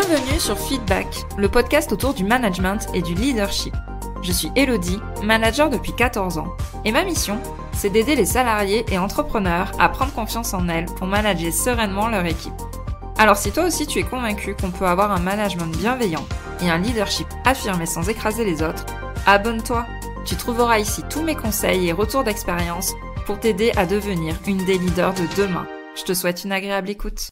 Bienvenue sur Feedback, le podcast autour du management et du leadership. Je suis Elodie, manager depuis 14 ans, et ma mission, c'est d'aider les salariés et entrepreneurs à prendre confiance en elles pour manager sereinement leur équipe. Alors si toi aussi tu es convaincu qu'on peut avoir un management bienveillant et un leadership affirmé sans écraser les autres, abonne-toi. Tu trouveras ici tous mes conseils et retours d'expérience pour t'aider à devenir une des leaders de demain. Je te souhaite une agréable écoute.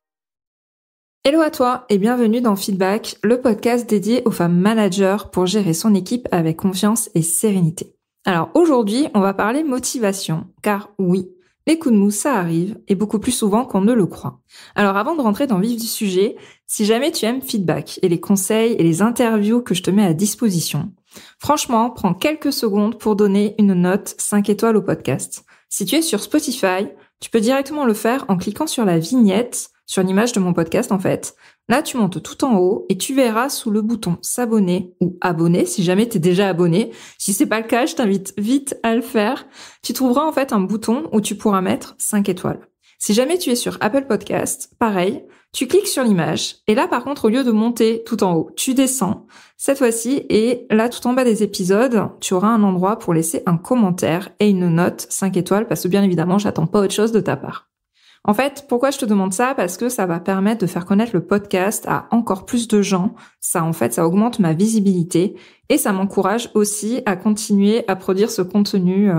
Hello à toi et bienvenue dans Feedback, le podcast dédié aux femmes managers pour gérer son équipe avec confiance et sérénité. Alors aujourd'hui, on va parler motivation, car oui, les coups de mou, ça arrive, et beaucoup plus souvent qu'on ne le croit. Alors avant de rentrer dans le vif du sujet, si jamais tu aimes Feedback et les conseils et les interviews que je te mets à disposition, franchement, prends quelques secondes pour donner une note 5 étoiles au podcast. Si tu es sur Spotify, tu peux directement le faire en cliquant sur la vignette, sur l'image de mon podcast en fait. Là, tu montes tout en haut et tu verras sous le bouton s'abonner ou abonner si jamais tu es déjà abonné. Si c'est pas le cas, je t'invite vite à le faire. Tu trouveras en fait un bouton où tu pourras mettre 5 étoiles. Si jamais tu es sur Apple Podcast, pareil, tu cliques sur l'image et là par contre au lieu de monter tout en haut, tu descends cette fois-ci et là tout en bas des épisodes, tu auras un endroit pour laisser un commentaire et une note 5 étoiles parce que bien évidemment, j'attends pas autre chose de ta part. En fait, pourquoi je te demande ça? Parce que ça va permettre de faire connaître le podcast à encore plus de gens. Ça augmente ma visibilité et ça m'encourage aussi à continuer à produire ce contenu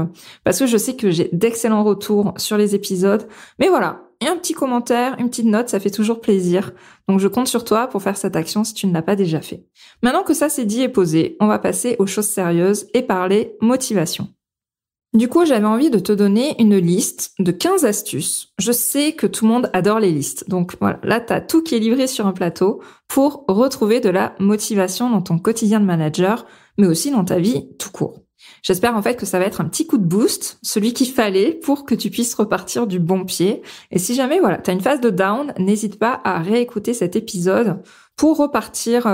parce que je sais que j'ai d'excellents retours sur les épisodes. Mais voilà, et un petit commentaire, une petite note, ça fait toujours plaisir. Donc je compte sur toi pour faire cette action si tu ne l'as pas déjà fait. Maintenant que ça c'est dit et posé, on va passer aux choses sérieuses et parler motivation. Du coup, j'avais envie de te donner une liste de 15 astuces. Je sais que tout le monde adore les listes. Donc voilà, là, t'as tout qui est livré sur un plateau pour retrouver de la motivation dans ton quotidien de manager, mais aussi dans ta vie tout court. J'espère en fait que ça va être un petit coup de boost, celui qu'il fallait pour que tu puisses repartir du bon pied. Et si jamais, t'as une phase de down, n'hésite pas à réécouter cet épisode pour repartir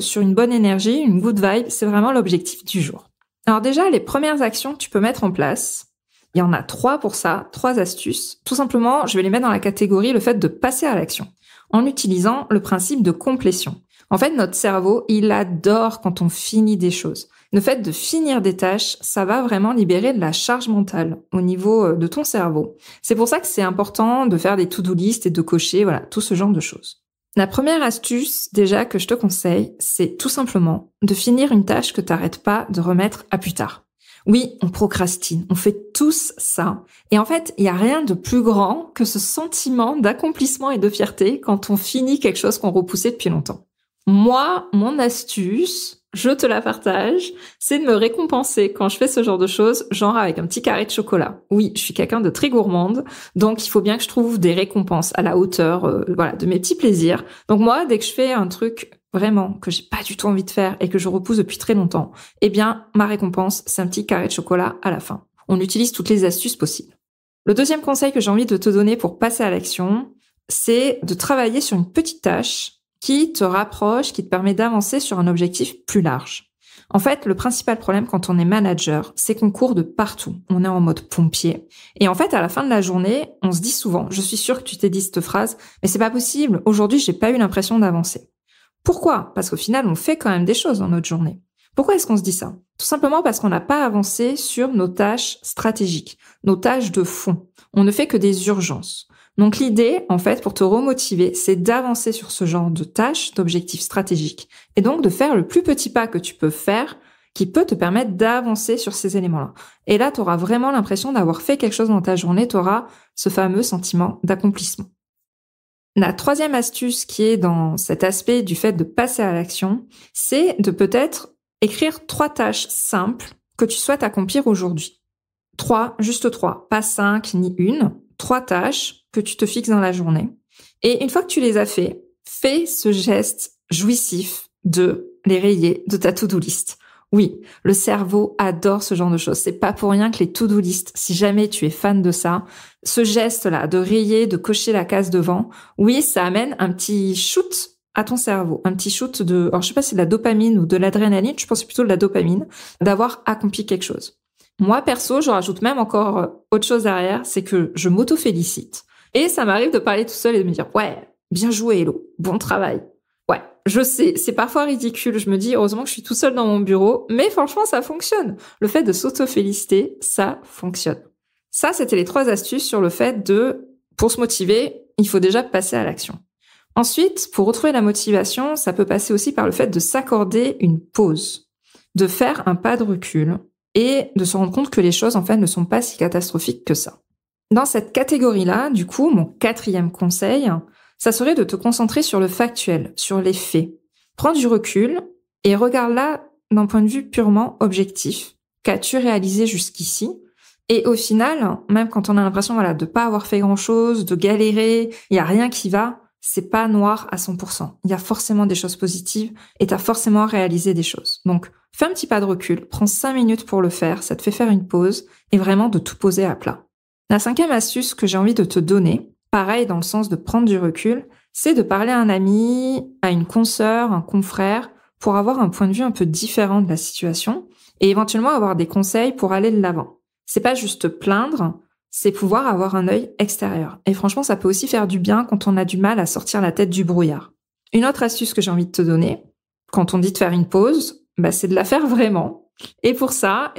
sur une bonne énergie, une good vibe. C'est vraiment l'objectif du jour. Alors déjà, les premières actions que tu peux mettre en place, il y en a 3 pour ça, 3 astuces. Tout simplement, je vais les mettre dans la catégorie le fait de passer à l'action, en utilisant le principe de complétion. En fait, notre cerveau, il adore quand on finit des choses. Le fait de finir des tâches, ça va vraiment libérer de la charge mentale au niveau de ton cerveau. C'est pour ça que c'est important de faire des to-do list et de cocher, tout ce genre de choses. La première astuce, déjà, que je te conseille, c'est tout simplement de finir une tâche que t'arrêtes pas de remettre à plus tard. Oui, on procrastine, on fait tous ça. Et en fait, il y a rien de plus grand que ce sentiment d'accomplissement et de fierté quand on finit quelque chose qu'on repoussait depuis longtemps. Moi, mon astuce, je te la partage, c'est de me récompenser quand je fais ce genre de choses, genre avec un petit carré de chocolat. Oui, je suis quelqu'un de très gourmande, donc il faut bien que je trouve des récompenses à la hauteur de mes petits plaisirs. Donc moi, dès que je fais un truc vraiment que j'ai pas du tout envie de faire et que je repousse depuis très longtemps, eh bien, ma récompense, c'est un petit carré de chocolat à la fin. On utilise toutes les astuces possibles. Le deuxième conseil que j'ai envie de te donner pour passer à l'action, c'est de travailler sur une petite tâche qui te rapproche, qui te permet d'avancer sur un objectif plus large. En fait, le principal problème quand on est manager, c'est qu'on court de partout. On est en mode pompier. Et en fait, à la fin de la journée, on se dit souvent, je suis sûre que tu t'es dit cette phrase, mais c'est pas possible. Aujourd'hui, j'ai pas eu l'impression d'avancer. Pourquoi? Parce qu'au final, on fait quand même des choses dans notre journée. Pourquoi est-ce qu'on se dit ça? Tout simplement parce qu'on n'a pas avancé sur nos tâches stratégiques, nos tâches de fond. On ne fait que des urgences. Donc l'idée, en fait, pour te remotiver, c'est d'avancer sur ce genre de tâches, d'objectifs stratégiques, et donc de faire le plus petit pas que tu peux faire, qui peut te permettre d'avancer sur ces éléments-là. Et là, tu auras vraiment l'impression d'avoir fait quelque chose dans ta journée, tu auras ce fameux sentiment d'accomplissement. La troisième astuce qui est dans cet aspect du fait de passer à l'action, c'est de peut-être écrire 3 tâches simples que tu souhaites accomplir aujourd'hui. 3, juste 3, pas 5 ni 1, 3 tâches que tu te fixes dans la journée. Et une fois que tu les as fait, fais ce geste jouissif de les rayer de ta to-do list. Oui, le cerveau adore ce genre de choses. C'est pas pour rien que les to-do list, si jamais tu es fan de ça, ce geste-là de rayer, de cocher la case devant, oui, ça amène un petit shoot à ton cerveau, un petit shoot de, alors je sais pas si c'est de la dopamine ou de l'adrénaline, je pense plutôt de la dopamine, d'avoir accompli quelque chose. Moi, perso, je rajoute même encore autre chose derrière, c'est que je m'auto-félicite. Et ça m'arrive de parler tout seul et de me dire « Ouais, bien joué, Hello, bon travail. Ouais, je sais, c'est parfois ridicule. Je me dis, heureusement que je suis tout seul dans mon bureau. Mais franchement, ça fonctionne. Le fait de s'auto-féliciter, ça fonctionne. Ça, c'était les 3 astuces sur le fait pour se motiver, il faut déjà passer à l'action. Ensuite, pour retrouver la motivation, ça peut passer aussi par le fait de s'accorder une pause, de faire un pas de recul et de se rendre compte que les choses, en fait, ne sont pas si catastrophiques que ça. Dans cette catégorie-là, du coup, mon 4e conseil, ça serait de te concentrer sur le factuel, sur les faits. Prends du recul et regarde-la d'un point de vue purement objectif. Qu'as-tu réalisé jusqu'ici ? Et au final, même quand on a l'impression de pas avoir fait grand-chose, de galérer, il y a rien qui va, c'est pas noir à 100%. Il y a forcément des choses positives et t'as forcément réalisé des choses. Donc, fais un petit pas de recul, prends 5 minutes pour le faire, ça te fait faire une pause et vraiment de tout poser à plat. La 5e astuce que j'ai envie de te donner, pareil dans le sens de prendre du recul, c'est de parler à un ami, à une consoeur, un confrère, pour avoir un point de vue un peu différent de la situation et éventuellement avoir des conseils pour aller de l'avant. C'est pas juste plaindre, c'est pouvoir avoir un œil extérieur. Et franchement, ça peut aussi faire du bien quand on a du mal à sortir la tête du brouillard. Une autre astuce que j'ai envie de te donner, quand on dit de faire une pause, c'est de la faire vraiment. Et pour ça,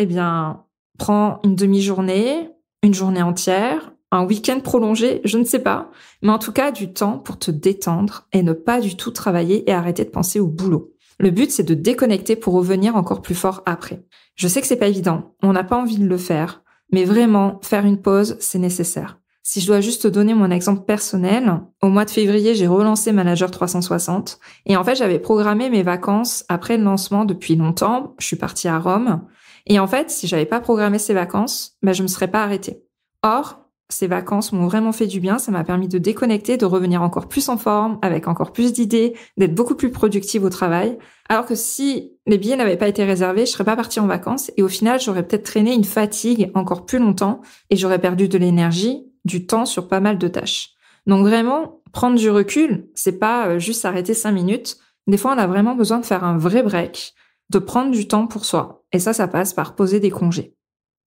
prends une demi-journée, une journée entière, un week-end prolongé, je ne sais pas, mais en tout cas du temps pour te détendre et ne pas du tout travailler et arrêter de penser au boulot. Le but, c'est de déconnecter pour revenir encore plus fort après. Je sais que c'est pas évident, on n'a pas envie de le faire, mais vraiment, faire une pause, c'est nécessaire. Si je dois juste te donner mon exemple personnel, au mois de février, j'ai relancé Manager 360 et en fait, j'avais programmé mes vacances après le lancement depuis longtemps. Je suis partie à Rome et en fait, si j'avais pas programmé ces vacances, je me serais pas arrêtée. Or, ces vacances m'ont vraiment fait du bien, ça m'a permis de déconnecter, de revenir encore plus en forme, avec encore plus d'idées, d'être beaucoup plus productive au travail. Alors que si les billets n'avaient pas été réservés, je serais pas partie en vacances et au final, j'aurais peut-être traîné une fatigue encore plus longtemps et j'aurais perdu de l'énergie, du temps sur pas mal de tâches. Donc vraiment, prendre du recul, c'est pas juste s'arrêter 5 minutes. Des fois, on a vraiment besoin de faire un vrai break, de prendre du temps pour soi. Et ça passe par poser des congés.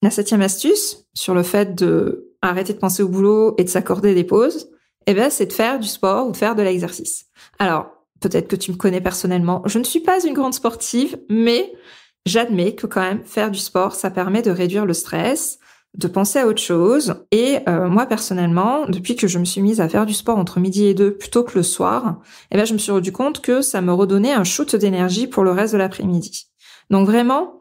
La 7e astuce, sur le fait de arrêter de penser au boulot et de s'accorder des pauses, c'est de faire du sport ou de faire de l'exercice. Alors, peut-être que tu me connais personnellement, je ne suis pas une grande sportive, mais j'admets que quand même faire du sport, ça permet de réduire le stress, de penser à autre chose. Et moi, personnellement, depuis que je me suis mise à faire du sport entre midi et 2 plutôt que le soir, je me suis rendu compte que ça me redonnait un shoot d'énergie pour le reste de l'après-midi. Donc vraiment,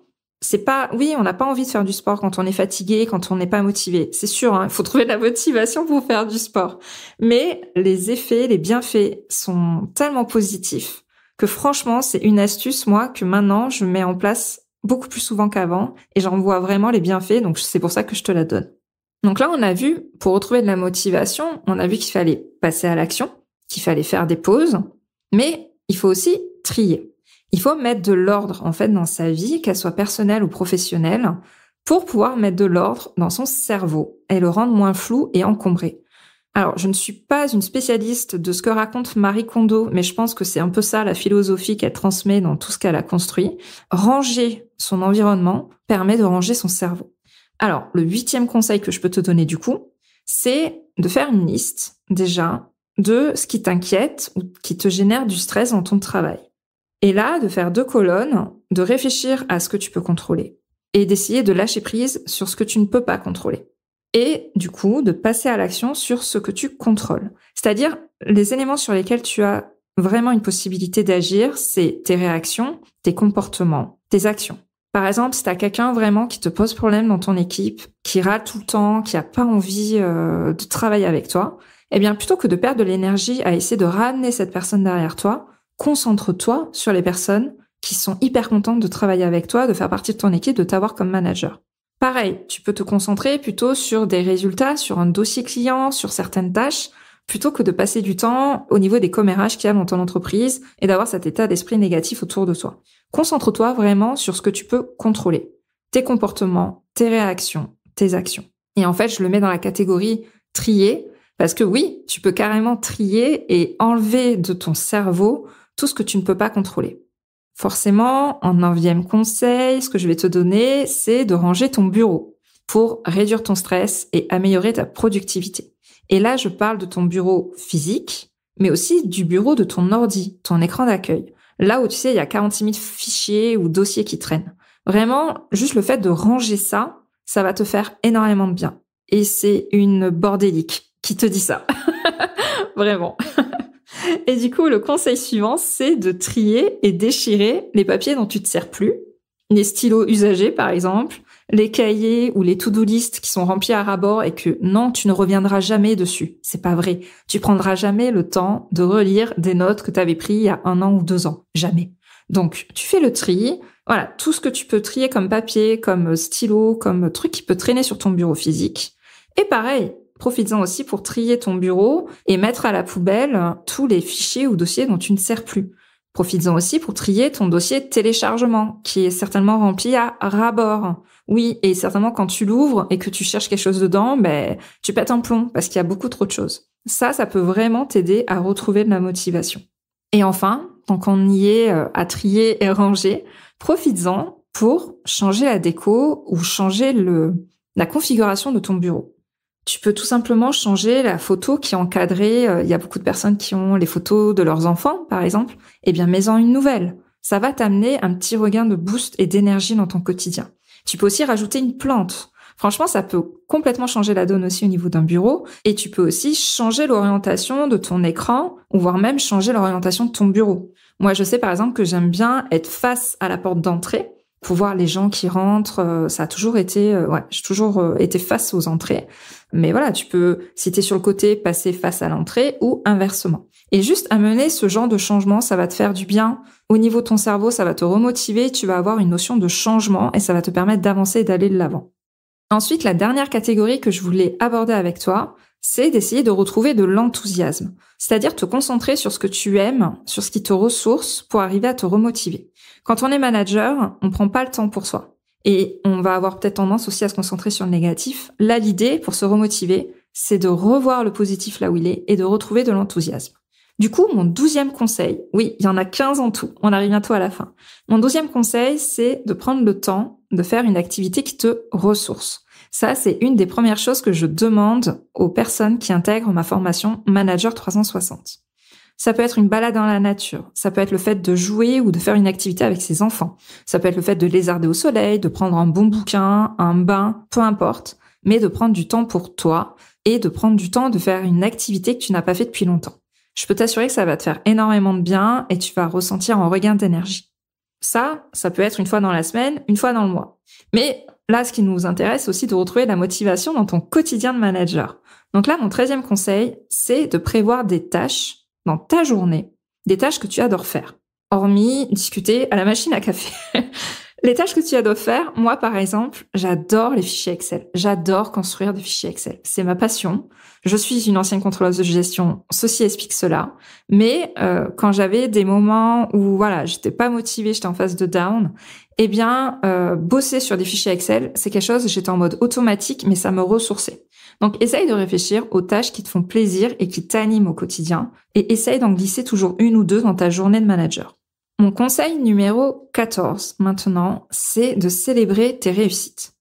oui, on n'a pas envie de faire du sport quand on est fatigué, quand on n'est pas motivé. C'est sûr, il faut trouver de la motivation pour faire du sport. Mais les effets, les bienfaits sont tellement positifs que franchement, c'est une astuce, moi, que maintenant, je mets en place beaucoup plus souvent qu'avant et j'en vois vraiment les bienfaits, donc c'est pour ça que je te la donne. Donc là, on a vu, pour retrouver de la motivation, on a vu qu'il fallait passer à l'action, qu'il fallait faire des pauses, mais il faut aussi trier. Il faut mettre de l'ordre, en fait, dans sa vie, qu'elle soit personnelle ou professionnelle, pour pouvoir mettre de l'ordre dans son cerveau et le rendre moins flou et encombré. Alors, je ne suis pas une spécialiste de ce que raconte Marie Kondo, mais je pense que c'est un peu ça la philosophie qu'elle transmet dans tout ce qu'elle a construit. Ranger son environnement permet de ranger son cerveau. Alors, le 8e conseil que je peux te donner du coup, c'est de faire une liste, déjà, de ce qui t'inquiète ou qui te génère du stress dans ton travail. Et là, de faire 2 colonnes, de réfléchir à ce que tu peux contrôler et d'essayer de lâcher prise sur ce que tu ne peux pas contrôler. Et du coup, de passer à l'action sur ce que tu contrôles. C'est-à-dire, les éléments sur lesquels tu as vraiment une possibilité d'agir, c'est tes réactions, tes comportements, tes actions. Par exemple, si tu as quelqu'un vraiment qui te pose problème dans ton équipe, qui râle tout le temps, qui a pas envie de travailler avec toi, plutôt que de perdre de l'énergie à essayer de ramener cette personne derrière toi, concentre-toi sur les personnes qui sont hyper contentes de travailler avec toi, de faire partie de ton équipe, de t'avoir comme manager. Pareil, tu peux te concentrer plutôt sur des résultats, sur un dossier client, sur certaines tâches, plutôt que de passer du temps au niveau des commérages qu'il y a dans ton entreprise et d'avoir cet état d'esprit négatif autour de toi. Concentre-toi vraiment sur ce que tu peux contrôler. Tes comportements, tes réactions, tes actions. Et en fait, je le mets dans la catégorie trier, parce que oui, tu peux carrément trier et enlever de ton cerveau tout ce que tu ne peux pas contrôler. Forcément, en 9e conseil, ce que je vais te donner, c'est de ranger ton bureau pour réduire ton stress et améliorer ta productivité. Et là, je parle de ton bureau physique, mais aussi du bureau de ton ordi, ton écran d'accueil. Là où tu sais, il y a 46 000 fichiers ou dossiers qui traînent. Vraiment, juste le fait de ranger ça, ça va te faire énormément de bien. Et c'est une bordélique qui te dit ça. Vraiment. Et du coup, le conseil suivant, c'est de trier et déchirer les papiers dont tu te sers plus. Les stylos usagés, par exemple, les cahiers ou les to-do list qui sont remplis à ras-bord et que non, tu ne reviendras jamais dessus. C'est pas vrai. Tu prendras jamais le temps de relire des notes que tu avais prises il y a 1 an ou 2 ans. Jamais. Donc, tu fais le tri. Voilà, tout ce que tu peux trier comme papier, comme stylo, comme truc qui peut traîner sur ton bureau physique. Et pareil, profites-en aussi pour trier ton bureau et mettre à la poubelle tous les fichiers ou dossiers dont tu ne sers plus. Profites-en aussi pour trier ton dossier de téléchargement, qui est certainement rempli à ras-bord. Oui, et certainement quand tu l'ouvres et que tu cherches quelque chose dedans, tu pètes un plomb parce qu'il y a beaucoup trop de choses. Ça peut vraiment t'aider à retrouver de la motivation. Et enfin, tant qu'on y est à trier et ranger, profites-en pour changer la déco ou changer la configuration de ton bureau. Tu peux tout simplement changer la photo qui est encadrée. Il y a beaucoup de personnes qui ont les photos de leurs enfants, par exemple. Eh bien, mets-en une nouvelle. Ça va t'amener un petit regain de boost et d'énergie dans ton quotidien. Tu peux aussi rajouter une plante. Franchement, ça peut complètement changer la donne aussi au niveau d'un bureau. Et tu peux aussi changer l'orientation de ton écran ou voire même changer l'orientation de ton bureau. Moi, je sais par exemple que j'aime bien être face à la porte d'entrée pour voir les gens qui rentrent. Ça a toujours été... j'ai toujours été face aux entrées. Mais voilà, tu peux, si t'es sur le côté, passer face à l'entrée ou inversement. Et juste amener ce genre de changement, ça va te faire du bien. Au niveau de ton cerveau, ça va te remotiver, tu vas avoir une notion de changement et ça va te permettre d'avancer et d'aller de l'avant. Ensuite, la dernière catégorie que je voulais aborder avec toi, c'est d'essayer de retrouver de l'enthousiasme. C'est-à-dire te concentrer sur ce que tu aimes, sur ce qui te ressource pour arriver à te remotiver. Quand on est manager, on prend pas le temps pour soi. Et on va avoir peut-être tendance aussi à se concentrer sur le négatif. Là, l'idée, pour se remotiver, c'est de revoir le positif là où il est et de retrouver de l'enthousiasme. Du coup, mon 12e conseil, oui, il y en a 15 en tout, on arrive bientôt à la fin. Mon 12e conseil, c'est de prendre le temps de faire une activité qui te ressource. Ça, c'est une des premières choses que je demande aux personnes qui intègrent ma formation Manager 360. Ça peut être une balade dans la nature, ça peut être le fait de jouer ou de faire une activité avec ses enfants, ça peut être le fait de lézarder au soleil, de prendre un bon bouquin, un bain, peu importe, mais de prendre du temps pour toi et de prendre du temps de faire une activité que tu n'as pas fait depuis longtemps. Je peux t'assurer que ça va te faire énormément de bien et tu vas ressentir un regain d'énergie. Ça peut être une fois dans la semaine, une fois dans le mois. Mais là, ce qui nous intéresse, c'est aussi de retrouver la motivation dans ton quotidien de manager. Donc là, mon 13e conseil, c'est de prévoir des tâches dans ta journée, des tâches que tu adores faire, hormis discuter à la machine à café. Les tâches que tu adores faire, moi par exemple, j'adore les fichiers Excel. J'adore construire des fichiers Excel. C'est ma passion. Je suis une ancienne contrôleuse de gestion, ceci explique cela. Mais quand j'avais des moments où voilà, j'étais pas motivée, j'étais en phase de down, eh bien bosser sur des fichiers Excel, c'est quelque chose, j'étais en mode automatique, mais ça me ressourçait. Donc, essaye de réfléchir aux tâches qui te font plaisir et qui t'animent au quotidien et essaye d'en glisser toujours une ou deux dans ta journée de manager. Mon conseil numéro 14, maintenant, c'est de célébrer tes réussites.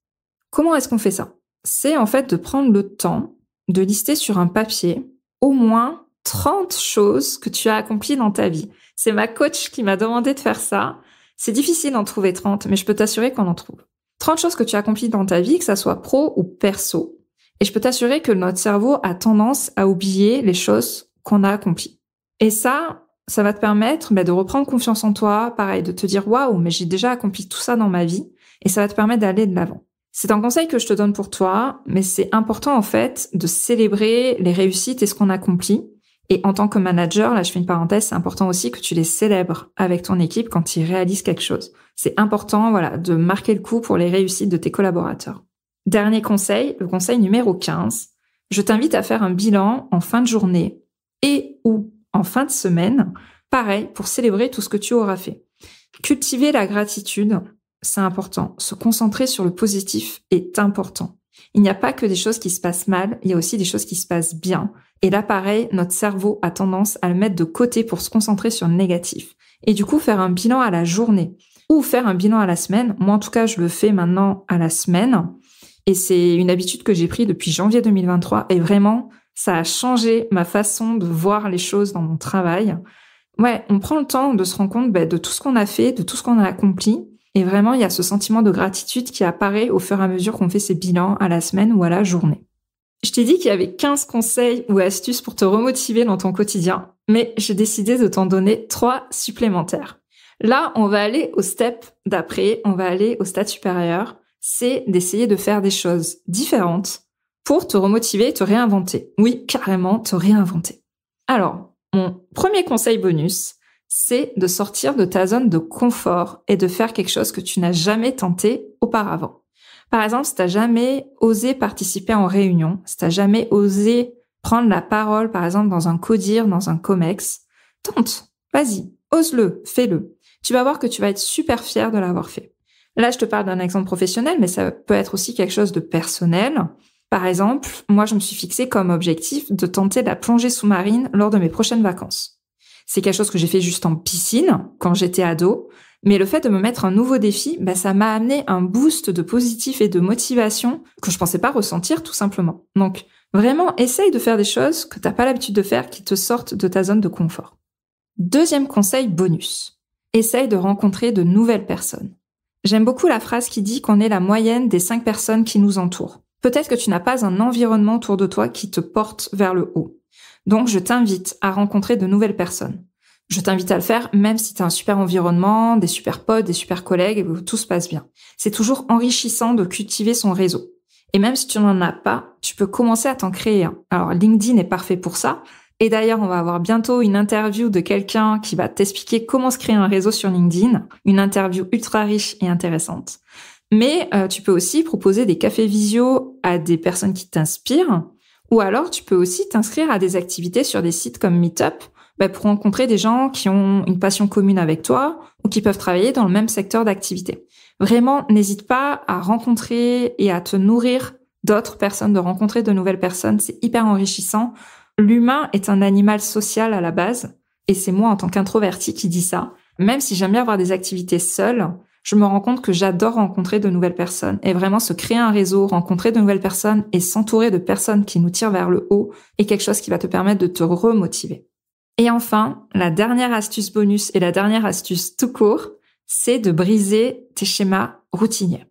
Comment est-ce qu'on fait ça? C'est en fait de prendre le temps de lister sur un papier au moins 30 choses que tu as accomplies dans ta vie. C'est ma coach qui m'a demandé de faire ça. C'est difficile d'en trouver 30, mais je peux t'assurer qu'on en trouve. 30 choses que tu as accomplies dans ta vie, que ça soit pro ou perso. Et je peux t'assurer que notre cerveau a tendance à oublier les choses qu'on a accomplies. Et ça va te permettre de reprendre confiance en toi, pareil, de te dire « Waouh, mais j'ai déjà accompli tout ça dans ma vie » et ça va te permettre d'aller de l'avant. C'est un conseil que je te donne pour toi, mais c'est important en fait de célébrer les réussites et ce qu'on accomplit. Et en tant que manager, là je fais une parenthèse, c'est important aussi que tu les célèbres avec ton équipe quand ils réalisent quelque chose. C'est important de marquer le coup pour les réussites de tes collaborateurs. Dernier conseil, le conseil numéro 15. Je t'invite à faire un bilan en fin de journée et ou en fin de semaine, pareil, pour célébrer tout ce que tu auras fait. Cultiver la gratitude, c'est important. Se concentrer sur le positif est important. Il n'y a pas que des choses qui se passent mal, il y a aussi des choses qui se passent bien. Et là, pareil, notre cerveau a tendance à le mettre de côté pour se concentrer sur le négatif. Et du coup, faire un bilan à la journée ou faire un bilan à la semaine. Moi, en tout cas, je le fais maintenant à la semaine. Et c'est une habitude que j'ai prise depuis janvier 2023. Et vraiment, Ça a changé ma façon de voir les choses dans mon travail. Ouais, on prend le temps de se rendre compte de tout ce qu'on a fait, de tout ce qu'on a accompli. Et vraiment, il y a ce sentiment de gratitude qui apparaît au fur et à mesure qu'on fait ses bilans à la semaine ou à la journée. Je t'ai dit qu'il y avait 15 conseils ou astuces pour te remotiver dans ton quotidien, mais j'ai décidé de t'en donner 3 supplémentaires. Là, on va aller au step d'après, on va aller au stade supérieur, c'est d'essayer de faire des choses différentes pour te remotiver et te réinventer. Oui, carrément, te réinventer. Alors, mon premier conseil bonus, c'est de sortir de ta zone de confort et de faire quelque chose que tu n'as jamais tenté auparavant. Par exemple, si t'as jamais osé participer en réunion, si t'as jamais osé prendre la parole, par exemple, dans un codir, dans un comex, tente, vas-y, ose-le, fais-le. Tu vas voir que tu vas être super fier de l'avoir fait. Là, je te parle d'un exemple professionnel, mais ça peut être aussi quelque chose de personnel. Par exemple, moi, je me suis fixé comme objectif de tenter la plongée sous-marine lors de mes prochaines vacances. C'est quelque chose que j'ai fait juste en piscine, quand j'étais ado, mais le fait de me mettre un nouveau défi, ça m'a amené un boost de positif et de motivation que je pensais pas ressentir, tout simplement. Donc, vraiment, essaye de faire des choses que t'as pas l'habitude de faire, qui te sortent de ta zone de confort. Deuxième conseil bonus. Essaye de rencontrer de nouvelles personnes. J'aime beaucoup la phrase qui dit qu'on est la moyenne des 5 personnes qui nous entourent. Peut-être que tu n'as pas un environnement autour de toi qui te porte vers le haut. Donc, je t'invite à rencontrer de nouvelles personnes. Je t'invite à le faire même si tu as un super environnement, des super potes, des super collègues et que tout se passe bien. C'est toujours enrichissant de cultiver son réseau. Et même si tu n'en as pas, tu peux commencer à t'en créer un. Alors, LinkedIn est parfait pour ça. Et d'ailleurs, on va avoir bientôt une interview de quelqu'un qui va t'expliquer comment se créer un réseau sur LinkedIn. Une interview ultra riche et intéressante. Mais tu peux aussi proposer des cafés visio à des personnes qui t'inspirent. Ou alors, tu peux aussi t'inscrire à des activités sur des sites comme Meetup pour rencontrer des gens qui ont une passion commune avec toi ou qui peuvent travailler dans le même secteur d'activité. Vraiment, n'hésite pas à rencontrer et à te nourrir d'autres personnes, de rencontrer de nouvelles personnes. C'est hyper enrichissant. L'humain est un animal social à la base et c'est moi en tant qu'introvertie qui dis ça. Même si j'aime bien avoir des activités seule, je me rends compte que j'adore rencontrer de nouvelles personnes et vraiment se créer un réseau, rencontrer de nouvelles personnes et s'entourer de personnes qui nous tirent vers le haut est quelque chose qui va te permettre de te remotiver. Et enfin, la dernière astuce bonus et la dernière astuce tout court, c'est de briser tes schémas routiniers.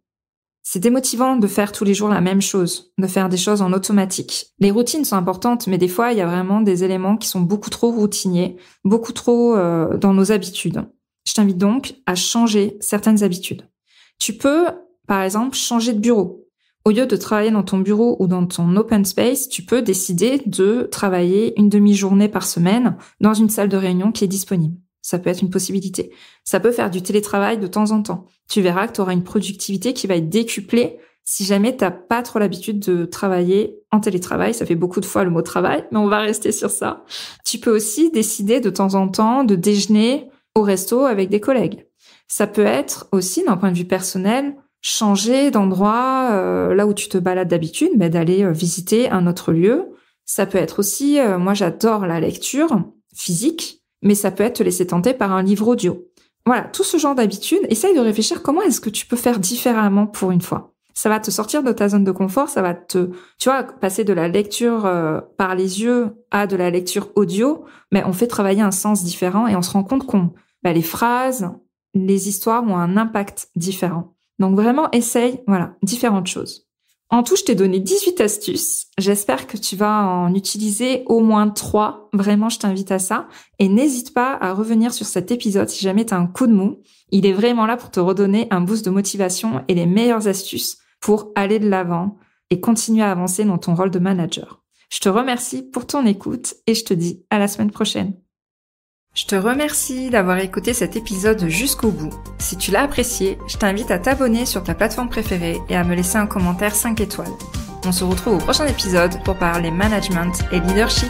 C'est démotivant de faire tous les jours la même chose, de faire des choses en automatique. Les routines sont importantes, mais des fois, il y a vraiment des éléments qui sont beaucoup trop routiniers, beaucoup trop dans nos habitudes. Je t'invite donc à changer certaines habitudes. Tu peux, par exemple, changer de bureau. Au lieu de travailler dans ton bureau ou dans ton open space, tu peux décider de travailler une demi-journée par semaine dans une salle de réunion qui est disponible. Ça peut être une possibilité. Ça peut faire du télétravail de temps en temps. Tu verras que tu auras une productivité qui va être décuplée si jamais t'as pas trop l'habitude de travailler en télétravail. Ça fait beaucoup de fois le mot travail, mais on va rester sur ça. Tu peux aussi décider de temps en temps de déjeuner au resto avec des collègues. Ça peut être aussi, d'un point de vue personnel, changer d'endroit, là où tu te balades d'habitude, d'aller visiter un autre lieu. Ça peut être aussi, moi j'adore la lecture physique, mais ça peut être te laisser tenter par un livre audio. Voilà, tout ce genre d'habitude, essaye de réfléchir comment est-ce que tu peux faire différemment pour une fois. Ça va te sortir de ta zone de confort, ça va te, passer de la lecture par les yeux à de la lecture audio, mais on fait travailler un sens différent et on se rend compte les phrases, les histoires ont un impact différent. Donc vraiment, essaye, différentes choses. En tout, je t'ai donné 18 astuces. J'espère que tu vas en utiliser au moins 3. Vraiment, je t'invite à ça. Et n'hésite pas à revenir sur cet épisode si jamais tu as un coup de mou. Il est vraiment là pour te redonner un boost de motivation et les meilleures astuces pour aller de l'avant et continuer à avancer dans ton rôle de manager. Je te remercie pour ton écoute et je te dis à la semaine prochaine. Je te remercie d'avoir écouté cet épisode jusqu'au bout. Si tu l'as apprécié, je t'invite à t'abonner sur ta plateforme préférée et à me laisser un commentaire 5 étoiles. On se retrouve au prochain épisode pour parler management et leadership.